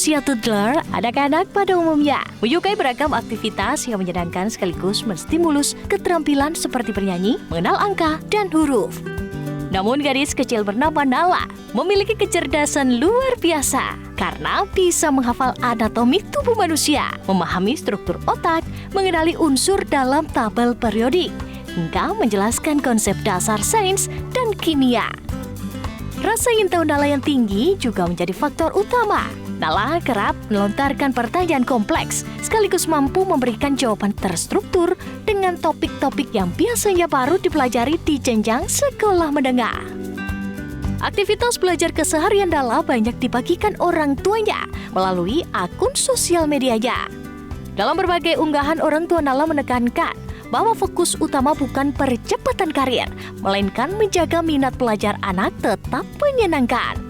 usia toddler, anak-anak pada umumnya menyukai beragam aktivitas yang menyenangkan sekaligus menstimulus keterampilan seperti bernyanyi, mengenal angka, dan huruf. Namun gadis kecil bernama Nala memiliki kecerdasan luar biasa karena bisa menghafal anatomi tubuh manusia, memahami struktur otak, mengenali unsur dalam tabel periodik, hingga menjelaskan konsep dasar sains dan kimia. Rasa ingin tahu Nala yang tinggi juga menjadi faktor utama. Nala kerap melontarkan pertanyaan kompleks, sekaligus mampu memberikan jawaban terstruktur dengan topik-topik yang biasanya baru dipelajari di jenjang sekolah menengah. Aktivitas belajar keseharian Nala banyak dibagikan orang tuanya melalui akun sosial medianya. Dalam berbagai unggahan, orang tua Nala menekankan bahwa fokus utama bukan percepatan karir, melainkan menjaga minat belajar anak tetap menyenangkan.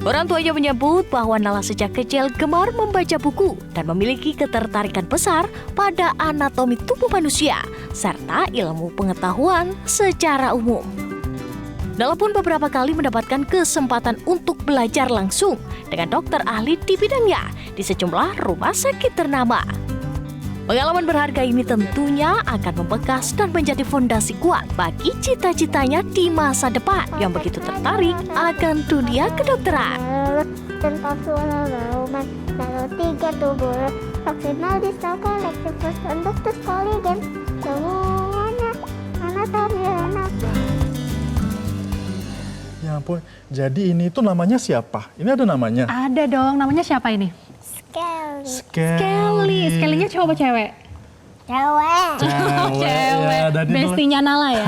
Orang tuanya menyebut bahwa Nala sejak kecil gemar membaca buku dan memiliki ketertarikan besar pada anatomi tubuh manusia serta ilmu pengetahuan secara umum. Nala pun beberapa kali mendapatkan kesempatan untuk belajar langsung dengan dokter ahli di bidangnya di sejumlah rumah sakit ternama. Pengalaman berharga ini tentunya akan membekas dan menjadi fondasi kuat bagi cita-citanya di masa depan yang begitu tertarik akan dunia kedokteran. Tentang suara rauman, lalu 3 tubuh maksimal di sel kolektif untuk koligen semuanya anatomi anak. Ya ampun, jadi ini tuh namanya siapa? Ini ada namanya? Ada dong, namanya siapa ini? Skelly. Skellynya cowok apa cewek? Cewek. Cewek. Ya, Bestinya Nala ya?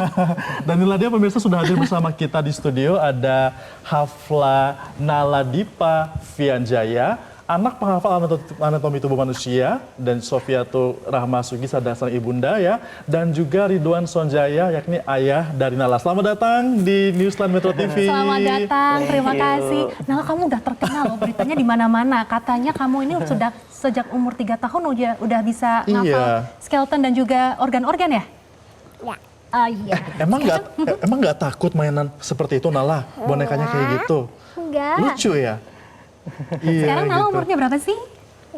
Dan inilah dia pemirsa sudah hadir bersama kita di studio. Ada Hafla Naladipa Vianjaya, anak penghafal anatomi tubuh manusia, dan Sofiatul Rahmasugi Sadasan Ibunda ya, dan juga Ridwan Sonjaya yakni ayah dari Nala. Selamat datang di Newsline Metro TV. Selamat datang, terima kasih. Nala, kamu udah terkenal loh, beritanya di mana-mana. Katanya kamu ini sudah sejak umur 3 tahun udah bisa ngafal skeleton dan juga organ-organ ya? Ya. Iya. Emang nggak takut mainan seperti itu Nala? Bonekanya kayak gitu? Enggak. Lucu ya? Iya, Sekarang Nala gitu. umurnya berapa sih? 5.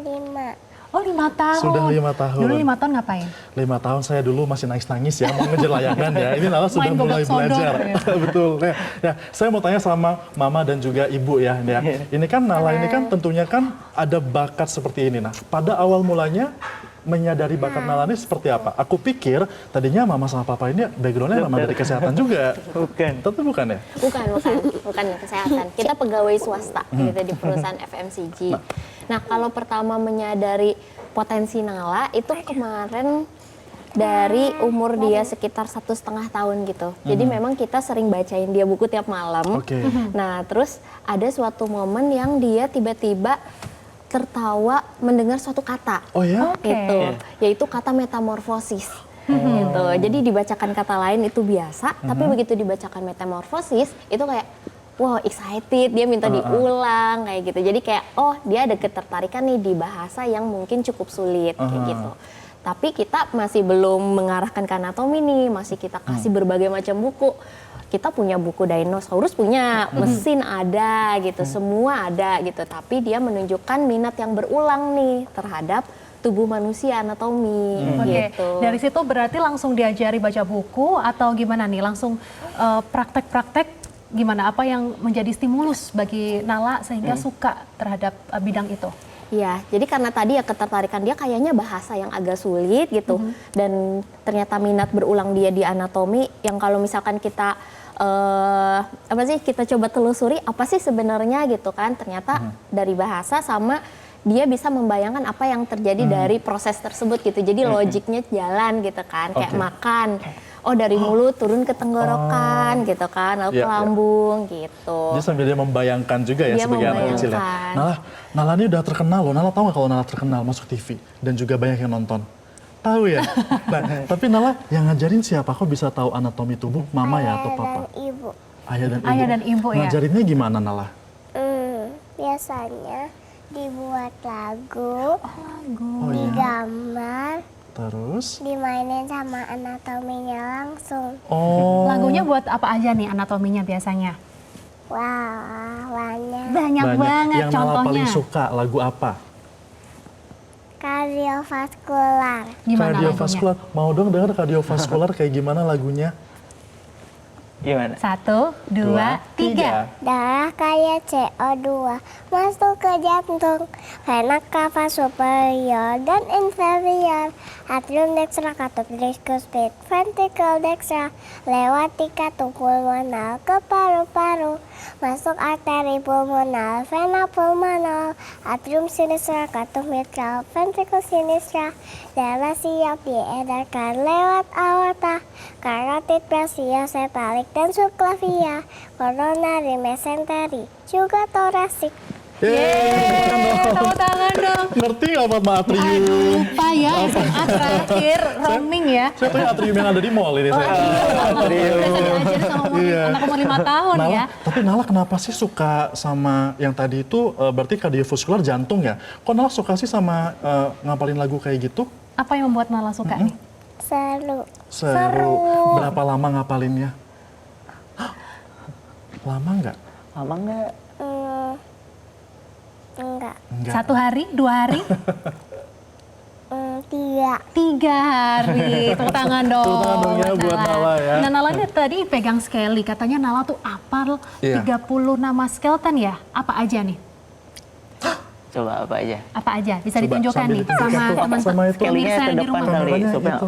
Oh, 5 tahun. Sudah 5 tahun. Dulu 5 tahun ngapain? 5 tahun saya dulu masih nangis-nangis ya, mau ngejar layangan ya. Ini Nala sudah Main mulai gobak sodor, belajar. ya. Betul. Ya, saya mau tanya sama Mama dan juga Ibu ya. Ini kan Nala ini kan tentunya kan ada bakat seperti ini. Nah, pada awal mulanya menyadari bakat Nala ini seperti apa? Aku pikir tadinya Mama sama Papa ini backgroundnya memang dari kesehatan juga. Bukan. Tentu bukan ya? Bukan kesehatan. Kita pegawai swasta gitu di perusahaan FMCG. Nah, kalau pertama menyadari potensi Nala itu kemarin dari umur dia sekitar 1,5 tahun gitu. Jadi memang kita sering bacain dia buku tiap malam. Oke. Nah, terus ada suatu momen yang dia tiba-tiba tertawa mendengar suatu kata. Oh ya? Itu, yaitu kata metamorfosis. Gitu. Jadi dibacakan kata lain itu biasa, tapi begitu dibacakan metamorfosis itu kayak wow, excited, dia minta diulang kayak gitu. Jadi kayak oh, dia ada ketertarikan nih di bahasa yang mungkin cukup sulit kayak gitu. Tapi kita masih belum mengarahkan ke anatomi nih, masih kita kasih berbagai macam buku. Kita punya buku dinosaurus, punya mesin ada gitu, semua ada gitu. Tapi dia menunjukkan minat yang berulang nih terhadap tubuh manusia, anatomi gitu. Dari situ berarti langsung diajari baca buku atau gimana nih? Langsung praktek-praktek gimana? Apa yang menjadi stimulus bagi Nala sehingga suka terhadap bidang itu? Iya, jadi karena tadi ya ketertarikan dia kayaknya bahasa yang agak sulit gitu. Dan ternyata minat berulang dia di anatomi yang kalau misalkan kita kita coba telusuri apa sih sebenarnya gitu kan, ternyata dari bahasa sama dia bisa membayangkan apa yang terjadi dari proses tersebut gitu. Jadi logiknya jalan gitu kan, kayak makan. Oh, dari mulut turun ke tenggorokan gitu kan, lalu ke lambung gitu. Jadi sambil dia membayangkan juga ya Dia sebagai anak kecil ya. Nala ini udah terkenal loh. Nala tahu nggak kalau Nala terkenal masuk TV dan juga banyak yang nonton? Tahu ya. Nah, tapi Nala yang ngajarin siapa? Kok bisa tahu anatomi tubuh? Mama ya atau papa? Ibu. Ayah dan ibu. Ayah dan ibu ya. Ngajarinnya gimana Nala? Biasanya dibuat lagu, Oh iya. digambar, Terus? dimainin sama anatominya langsung. Oh. Lagunya buat apa aja nih anatominya biasanya? Wah, Banyak. Banyak banget Yang Nala contohnya. paling suka lagu apa? Kardiovaskular. Gimana lagunya? Kardiovaskular. Mau dong dengar kardiovaskular kayak gimana lagunya? Gimana? 1, 2, 3. Darah kayak CO2 masuk ke jantung, vena cava superior dan inferior, atrium dextra, carotid cuspid, ventricle dextra, lewat katung pulmonal ke paru-paru, masuk arteri pulmonal, vena pulmonal, atrium sinistra, katung mitral, ventricle sinistra, darah siap diedarkan lewat aorta, karotid brachiocephalic dan subclavia, coronary mesentery, juga thoracic. Tepuk tangan dong. Ngerti nggak Mama atrium? Lupa ya, SMA terakhir roaming ya. Saya tuh atrium yang ada di mall ini saya. Biasa diajarin sama anak umur 5 tahun Nala, ya. tapi Nala kenapa sih suka sama yang tadi itu berarti kardiovaskular jantung ya? Kok Nala suka sih sama ngapalin lagu kayak gitu? Apa yang membuat Nala suka nih? Seru. Seru. Berapa lama ngapalinnya? Hah? Lama nggak? Lama nggak? Enggak. Enggak. 1 hari, 2 hari, 3. 3 hari. Tepuk tangan dong. Tepuk tangan dong ya buat Nala ya. Nah, Nala ini tadi pegang Skelly. Katanya Nala tuh apal Iya. 30 nama skeleton ya? Apa aja nih? Coba apa aja? Apa aja? Bisa Coba ditunjukkan sambil nih ditunjukkan sama tuh, teman sama itu. Kellynya pemirsa ke yang di depan rumah. kali, Kameranya supaya itu.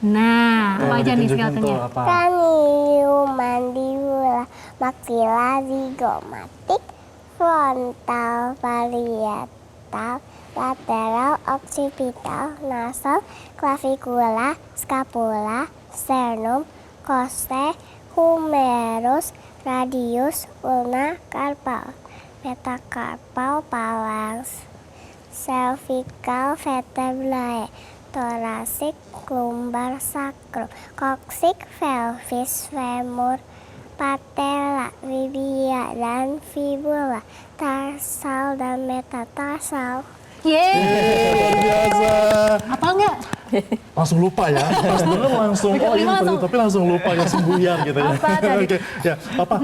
Nah, apa aja nih Ditunjukin skeletonnya? tuh apa? Cranium, mandibula, maxilla zygomatic, frontal, parietal, lateral, occipital, nasal, clavicula, scapula, sternum, costae, humerus, radius, ulna, carpal, metacarpal, phalanx, cervical vertebrae, thoracic, lumbar, sacrum, coccyx, pelvis, femur, patella, tibia, dan fibula, tarsal dan metatarsal. Yeay, Luar biasa. apa enggak? Langsung lupa ya. Pas denger langsung, oh ini langsung. tapi langsung lupa ya sembuyan gitu ya. Apa tadi? Oke, ya Papa,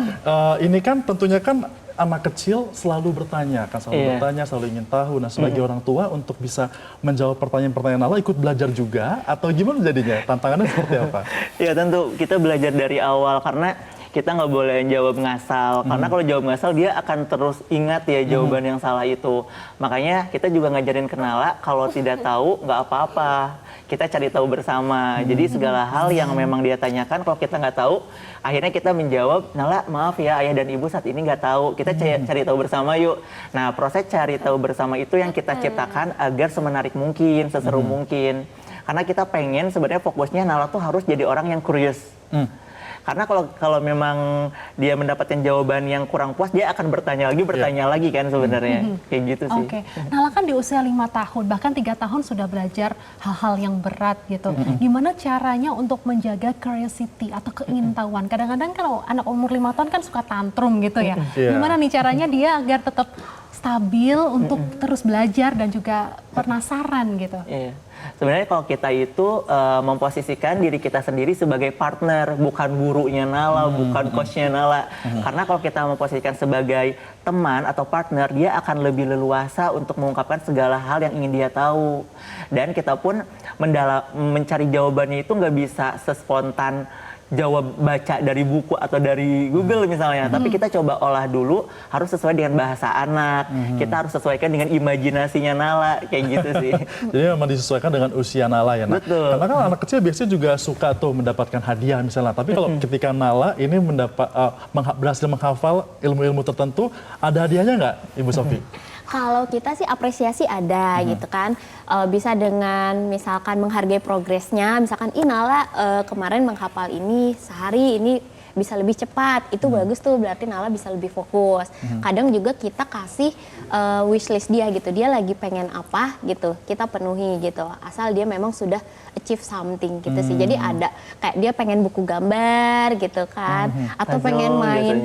ini kan tentunya kan anak kecil selalu bertanya, kan selalu Iya. bertanya, selalu ingin tahu. Nah sebagai orang tua untuk bisa menjawab pertanyaan-pertanyaan Nala ikut belajar juga atau gimana jadinya? Tantangannya seperti apa? Ya tentu kita belajar dari awal karena kita nggak boleh jawab ngasal. Karena kalau jawab ngasal dia akan terus ingat ya jawaban yang salah itu. Makanya kita juga ngajarin ke Nala kalau tidak tahu nggak apa-apa. Kita cari tahu bersama. Jadi segala hal yang memang dia tanyakan kalau kita nggak tahu, akhirnya kita menjawab, Nala maaf ya ayah dan ibu saat ini nggak tahu. Kita cari tahu bersama yuk. Nah proses cari tahu bersama itu yang kita ciptakan agar semenarik mungkin, seseru mungkin. Karena kita pengen sebenarnya fokusnya Nala tuh harus jadi orang yang curious. Karena kalau memang dia mendapatkan jawaban yang kurang puas, dia akan bertanya lagi kan sebenarnya. Kayak gitu sih. Oke, Nala kan di usia 5 tahun, bahkan 3 tahun sudah belajar hal-hal yang berat gitu. Gimana caranya untuk menjaga curiosity atau keingintahuan? Kadang-kadang kalau anak umur 5 tahun kan suka tantrum gitu ya. Iya. Gimana nih caranya dia agar tetap stabil untuk terus belajar dan juga penasaran gitu? Iya. Sebenarnya kalau kita itu memposisikan diri kita sendiri sebagai partner, bukan gurunya Nala, bukan coachnya Nala. Karena kalau kita memposisikan sebagai teman atau partner, dia akan lebih leluasa untuk mengungkapkan segala hal yang ingin dia tahu. Dan kita pun mencari jawabannya itu nggak bisa sespontan jawab baca dari buku atau dari Google misalnya, tapi kita coba olah dulu, harus sesuai dengan bahasa anak, kita harus sesuaikan dengan imajinasinya Nala, kayak gitu sih. Jadi memang disesuaikan dengan usia Nala ya. Nah, Betul. karena kan anak kecil biasanya juga suka tuh mendapatkan hadiah misalnya. Tapi kalau ketika Nala ini berhasil menghafal ilmu-ilmu tertentu, ada hadiahnya nggak, Ibu Sofi? Kalau kita sih apresiasi ada gitu kan. Bisa dengan misalkan menghargai progresnya, misalkan Nala kemarin menghafal ini sehari ini bisa lebih cepat, itu bagus tuh, berarti Nala bisa lebih fokus. Kadang juga kita kasih wishlist dia gitu, dia lagi pengen apa gitu, kita penuhi gitu, asal dia memang sudah achieve something gitu sih. Jadi ada kayak dia pengen buku gambar gitu kan, atau Puzzle pengen main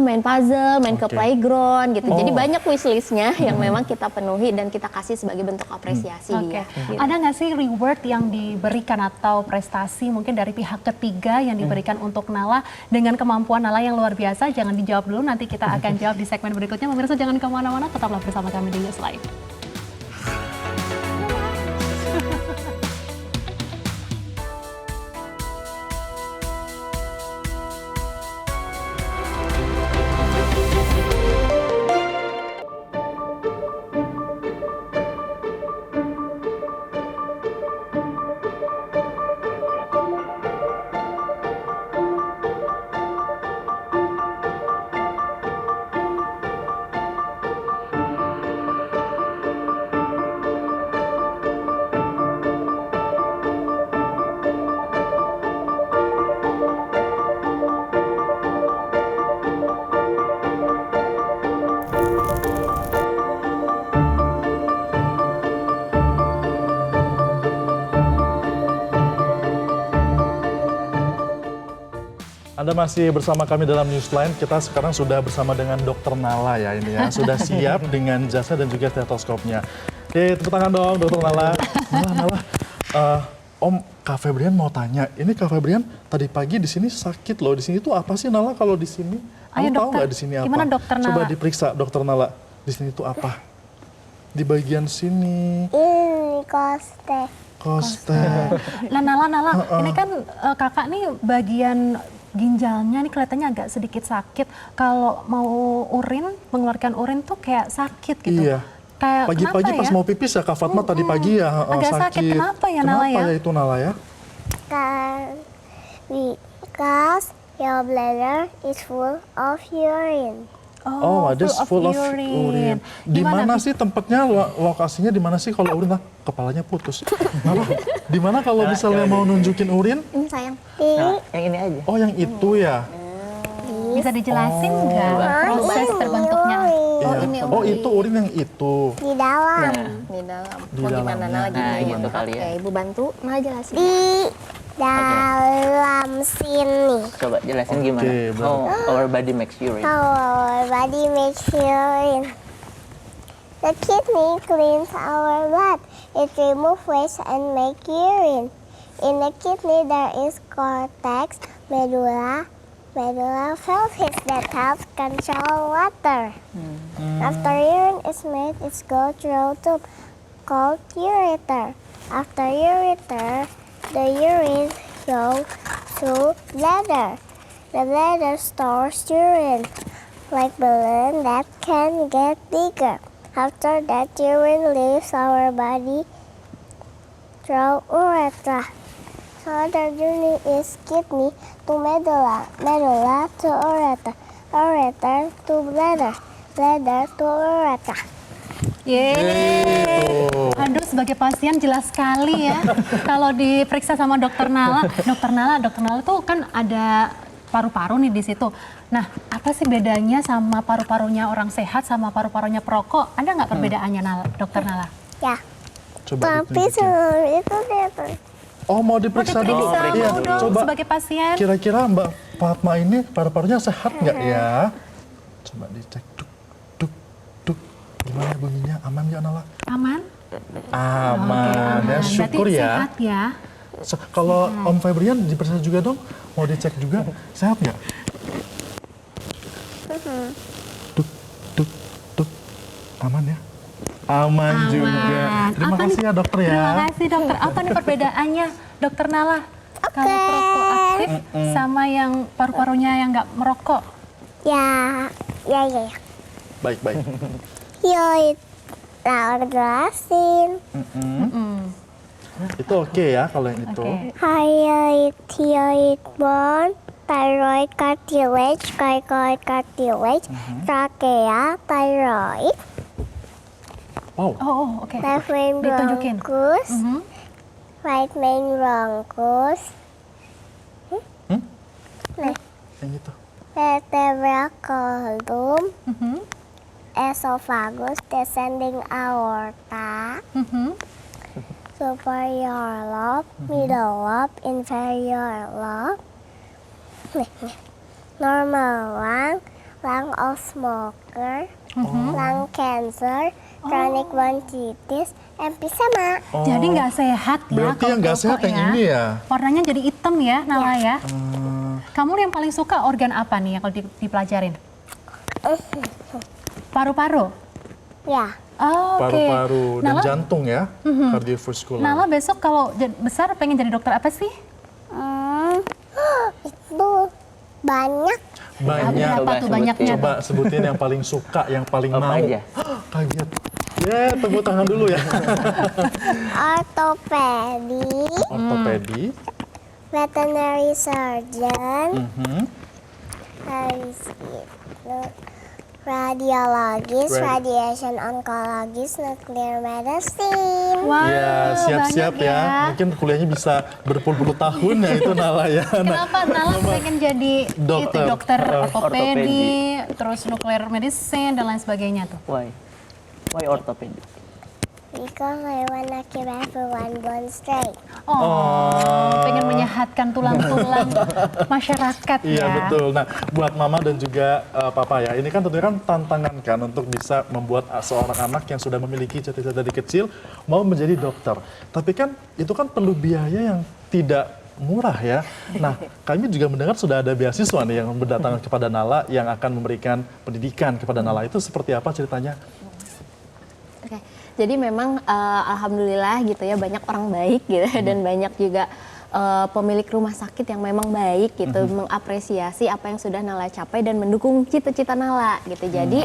main puzzle, main ke Oke. playground gitu. Jadi Oh. banyak wishlistnya yang memang kita penuhi dan kita kasih sebagai bentuk apresiasi Oke, dia. Gitu. ada nggak sih reward yang diberikan atau prestasi mungkin dari pihak ketiga yang diberikan untuk Nala dengan kemampuan Nala yang luar biasa? Jangan dijawab dulu, nanti kita akan jawab di segmen berikutnya. Pemirsa jangan kemana-mana, tetaplah bersama kami di Newsline. Anda masih bersama kami dalam Newsline. Kita sekarang sudah bersama dengan Dr. Nala ya ini ya. Sudah siap dengan jasa dan juga stetoskopnya. Oke, tepuk tangan dong Dr. Nala. Nala, Om Kak Febrian mau tanya. Ini Kak Febrian tadi pagi di sini sakit loh. Di sini tuh apa sih Nala kalau di sini? Ayo, Kamu tahu dokter. nggak di sini apa? Gimana, Dokter Nala? Coba diperiksa Dr. Nala. Di sini tuh apa? Di bagian sini. Ini koste. Koste. Lah Nala, ini kan kakak nih bagian ginjalnya nih kelihatannya agak sedikit sakit. Kalau mau urin, mengeluarkan urin tuh kayak sakit gitu. Iya. Kayak Pagi-pagi kenapa pas ya? mau pipis ya Kak Fatma tadi pagi ya Agak sakit. Kenapa ya, Nala ya? Kenapa ya itu Nala ya? Because your bladder is full of urine. Oh, ada full of urine. Di mana sih tempatnya, lokasinya di mana sih kalau urin? Kepalanya putus. Di mana kalau misalnya mau nunjukin urin? Ini sayang. Nah, yang ini aja. Oh, yang itu ya. Bisa dijelasin nggak proses terbentuknya? Iya. ini Oh, itu urin yang itu. Di dalam. Di dalam. Di Mau gimana dalamnya. Nala Nah, gimana? gitu kali ya. Oke, Ibu bantu. Nala jelasin. Di dalam sini. Coba jelasin gimana. Oke, How our body makes urine. How our body makes urine. The kidney cleans our blood. It removes waste and make urine. In the kidney there is cortex, medulla pelvis that helps control water. After urine is made, it goes through a tube called ureter. After ureter, the urine goes to bladder. The bladder stores urine like balloon that can get bigger. After that, urine leaves our body through urethra. So the journey is kidney to medulla, medulla to ureter, ureter to bladder, bladder to urethra. Yeay. Aduh, sebagai pasien jelas sekali ya. Kalau diperiksa sama Dokter Nala tuh kan ada paru-paru nih di situ. Nah, apa sih bedanya sama paru-parunya orang sehat sama paru-parunya perokok? Ada nggak perbedaannya, Dokter Nala? Ya, Coba tapi ditunjukin. sebelum itu dia tuh. Oh, mau diperiksa dulu. Diperiksa, Iya, mau dong, coba. sebagai pasien. Kira-kira Mbak Fatma ini paru-parunya sehat nggak ya? Coba dicek. Duk, duk. Gimana bunyinya? Aman nggak Nala? Aman? Aman. Oke, Ya, aman. syukur Berarti ya. sehat ya. Kalau Om Febrian diperiksa juga dong. Mau dicek juga. Sehat nggak? Duk, duk, duk. Aman ya? Aman juga. Terima Apa kasih nih? ya dokter ya. Terima kasih dokter. Apa nih perbedaannya, Dokter Nala? Kalau perokok aktif sama yang paru-parunya yang nggak merokok? Ya. Baik, baik. Yuk, Laura jelasin. Itu oke ya kalau yang itu. Oke. Hyoid bone, thyroid cartilage, cricoid cartilage, trachea, thyroid, Wow. Oh, oke. left main Ditunjukin. bronchus, Mhm. right main bronchus, Yang itu. vertebral column, Mhm. esophagus, descending aorta, Mhm. superior lobe, middle lobe, inferior lobe, normal lung, lung of smoker, lung cancer, chronic bronchitis, emphysema. Jadi nggak sehat ya Berarti kalau yang nggak sehat perokok yang ini ya? Warnanya jadi hitam ya, Nala ya. Kamu yang paling suka organ apa nih yang kalau dipelajarin? Paru-paru? Ya. Oh, oke. Paru-paru dan Nala, jantung ya, kardiovaskular. Nala besok kalau besar pengen jadi dokter apa sih? Itu banyak. Banyak. Apa tuh banyaknya? Coba sebutin yang paling suka, yang paling Apa mau. aja? Kaget. Ya, tepuk tangan dulu ya. Ortopedi, veterinary surgeon, habis itu radiologis, radiation oncologist, nuclear medicine. Wah, Ya, siap-siap banyak ya. Mungkin kuliahnya bisa berpuluh-puluh tahun ya itu Nala ya. Kenapa Nala pengen jadi Dokter. itu dokter ortopedi, Ortopedi. terus nuclear medicine dan lain sebagainya tuh? Why orthopedic? Because I wanna keep everyone bone straight. Pengen menyehatkan tulang-tulang masyarakat ya. Iya betul. Nah, buat Mama dan juga Papa ya, ini kan tentunya kan tantangan kan untuk bisa membuat seorang anak yang sudah memiliki cita-cita dari kecil mau menjadi dokter. Tapi kan itu kan perlu biaya yang tidak murah ya. Nah, kami juga mendengar sudah ada beasiswa nih yang berdatangan kepada Nala yang akan memberikan pendidikan kepada Nala. Itu seperti apa ceritanya? Oke, jadi memang alhamdulillah gitu ya banyak orang baik gitu dan banyak juga pemilik rumah sakit yang memang baik gitu mengapresiasi apa yang sudah Nala capai dan mendukung cita-cita Nala gitu. Jadi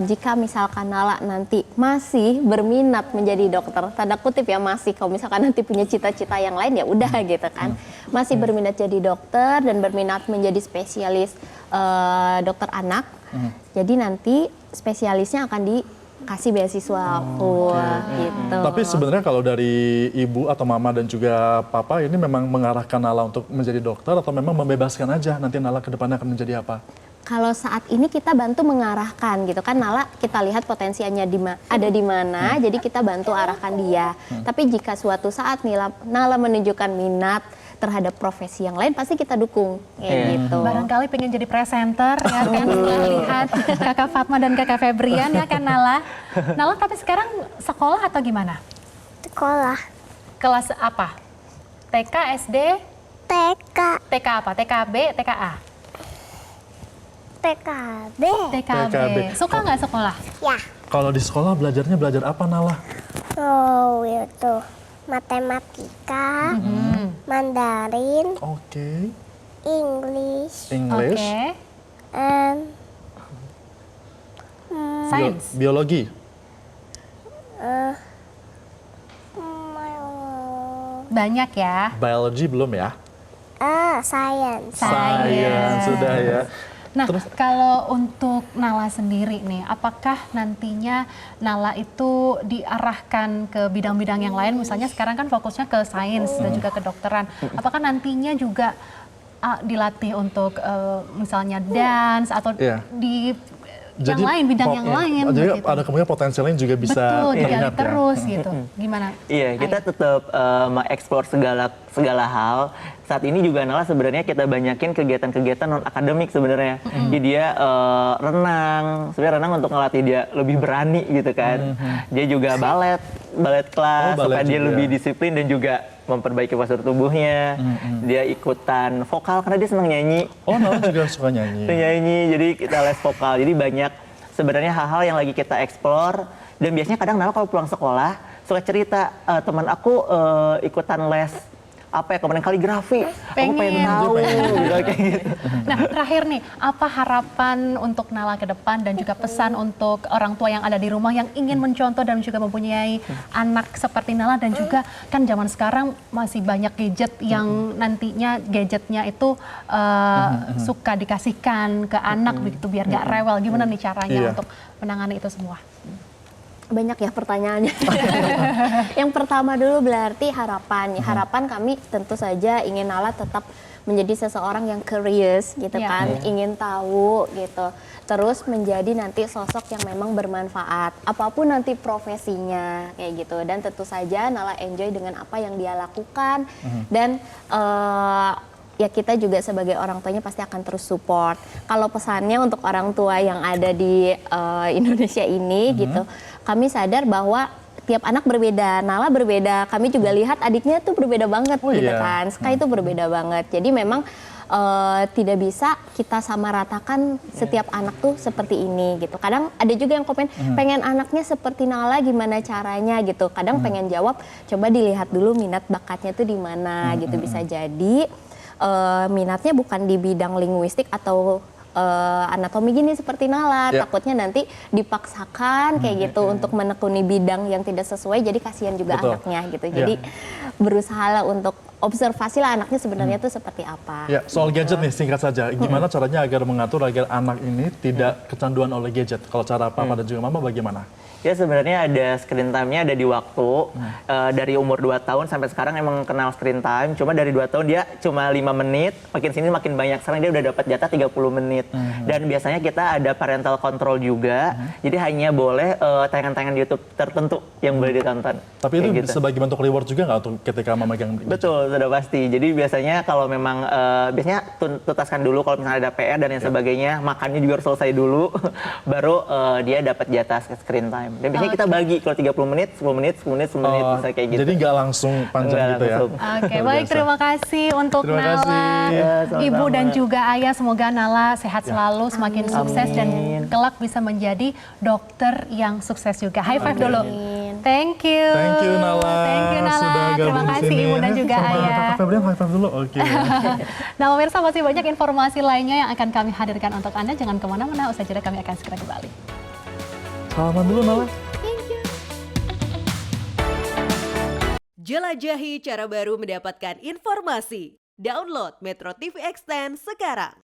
jika misalkan Nala nanti masih berminat menjadi dokter, tanda kutip ya masih, kalau misalkan nanti punya cita-cita yang lain ya udah gitu kan. Masih berminat jadi dokter dan berminat menjadi spesialis dokter anak. Jadi nanti spesialisnya akan dikasih beasiswa gitu. Tapi sebenarnya kalau dari ibu atau mama dan juga papa ini memang mengarahkan Nala untuk menjadi dokter atau memang membebaskan aja nanti Nala ke depannya akan menjadi apa? Kalau saat ini kita bantu mengarahkan gitu kan, Nala kita lihat potensinya ada di mana, jadi kita bantu arahkan dia. Tapi jika suatu saat Nala menunjukkan minat terhadap profesi yang lain, pasti kita dukung kayak gitu. Barangkali pengen jadi presenter ya kan setelah lihat kakak Fatma dan kakak Febrian ya kan Nala. Nala tapi sekarang sekolah atau gimana? Sekolah. Kelas apa? TK, SD, TK. TK apa? TKB, TKA? TKB. TKB. Suka nggak sekolah? Ya. Kalau di sekolah belajarnya belajar apa Nala? Oh, itu matematika, Mandarin, Oke. English, English, Oke. and Sains. biologi. Banyak ya. Biology belum ya? science. Science sudah ya. Nah, kalau untuk Nala sendiri nih, apakah nantinya Nala itu diarahkan ke bidang-bidang yang lain? Misalnya sekarang kan fokusnya ke sains dan juga kedokteran. Apakah nantinya juga dilatih untuk misalnya dance atau Iya. di yang lain, bidang yang lain? Jadi gitu. ada kemungkinan potensi lain juga bisa Betul, digali terlihat ya. terus gitu. Gimana? Iya, kita tetap mengeksplor segala hal. Saat ini juga Nala sebenarnya kita banyakin kegiatan-kegiatan non akademik sebenarnya. Jadi dia renang, sebenarnya renang untuk ngelatih dia lebih berani gitu kan. Dia juga balet kelas balet supaya dia juga. lebih disiplin dan juga memperbaiki postur tubuhnya. Dia ikutan vokal karena dia senang nyanyi. Oh, Nala juga suka nyanyi. Jadi kita les vokal. Jadi banyak sebenarnya hal-hal yang lagi kita eksplor. Dan biasanya kadang Nala kalau pulang sekolah suka cerita, teman aku ikutan les apa ya kemarin kaligrafi, aku pengen tahu gitu, kayak gitu. Nah, terakhir nih, apa harapan untuk Nala ke depan dan juga pesan untuk orang tua yang ada di rumah yang ingin mencontoh dan juga mempunyai anak seperti Nala dan juga kan zaman sekarang masih banyak gadget yang nantinya gadgetnya itu suka dikasihkan ke anak begitu biar nggak rewel. Gimana nih caranya Iya. untuk menangani itu semua? Banyak ya pertanyaannya. Yang pertama dulu berarti harapan. Harapan kami tentu saja ingin Nala tetap menjadi seseorang yang curious gitu Iya. kan, ingin tahu gitu. Terus menjadi nanti sosok yang memang bermanfaat. Apapun nanti profesinya kayak gitu. Dan tentu saja Nala enjoy dengan apa yang dia lakukan dan ya kita juga sebagai orang tuanya pasti akan terus support. Kalau pesannya untuk orang tua yang ada di Indonesia ini gitu, kami sadar bahwa tiap anak berbeda, Nala berbeda. Kami juga lihat adiknya tuh berbeda banget gitu iya. kan. Sky itu berbeda banget. Jadi memang tidak bisa kita samaratakan setiap anak tuh seperti ini gitu. Kadang ada juga yang komen pengen anaknya seperti Nala, gimana caranya gitu. Kadang pengen jawab, coba dilihat dulu minat bakatnya tuh di mana gitu. Bisa jadi minatnya bukan di bidang linguistik atau anatomi gini seperti Nala, takutnya nanti dipaksakan kayak gitu untuk menekuni bidang yang tidak sesuai, jadi kasihan juga anaknya gitu. Jadi berusaha lah untuk observasi lah anaknya sebenarnya tuh seperti apa. Ya, soal gadget nih singkat saja. Gimana caranya agar mengatur agar anak ini tidak kecanduan oleh gadget? Kalau cara papa dan juga mama bagaimana? Ya sebenarnya ada screen time-nya ada di waktu dari umur 2 tahun sampai sekarang emang kenal screen time. Cuma dari 2 tahun dia cuma 5 menit, makin sini makin banyak. Sekarang dia udah dapat jatah 30 menit. Dan biasanya kita ada parental control juga. Jadi hanya boleh tayangan-tayangan YouTube tertentu yang boleh ditonton. Tapi itu sebagai bentuk reward juga nggak untuk ketika mama megang gadget? Betul, sudah pasti. Jadi biasanya kalau memang biasanya tutaskan dulu kalau misalnya ada PR dan yang sebagainya, makannya juga harus selesai dulu, baru dia dapat jatah screen time. Dan biasanya kita bagi kalau 30 menit, 10 menit, 10 menit, 10 menit, bisa kayak gitu. Jadi nggak langsung panjang gitu ya? Oke, baik, terima kasih untuk Terima Nala, kasih. Ibu dan juga Ayah. Semoga Nala sehat selalu, semakin sukses dan kelak bisa menjadi dokter yang sukses juga. High five dulu. Thank you. Thank you Nala. Thank you Nala. Sudah Terima gabung di kasih sini. Ibu dan juga Sama Ayah. Kakak Febrian, high five dulu. Oke. Nah, pemirsa, masih banyak informasi lainnya yang akan kami hadirkan untuk Anda. Jangan kemana-mana, usai jeda kami akan segera kembali. Salaman dulu Nala. Jelajahi cara baru mendapatkan informasi. Download Metro TV Extend sekarang.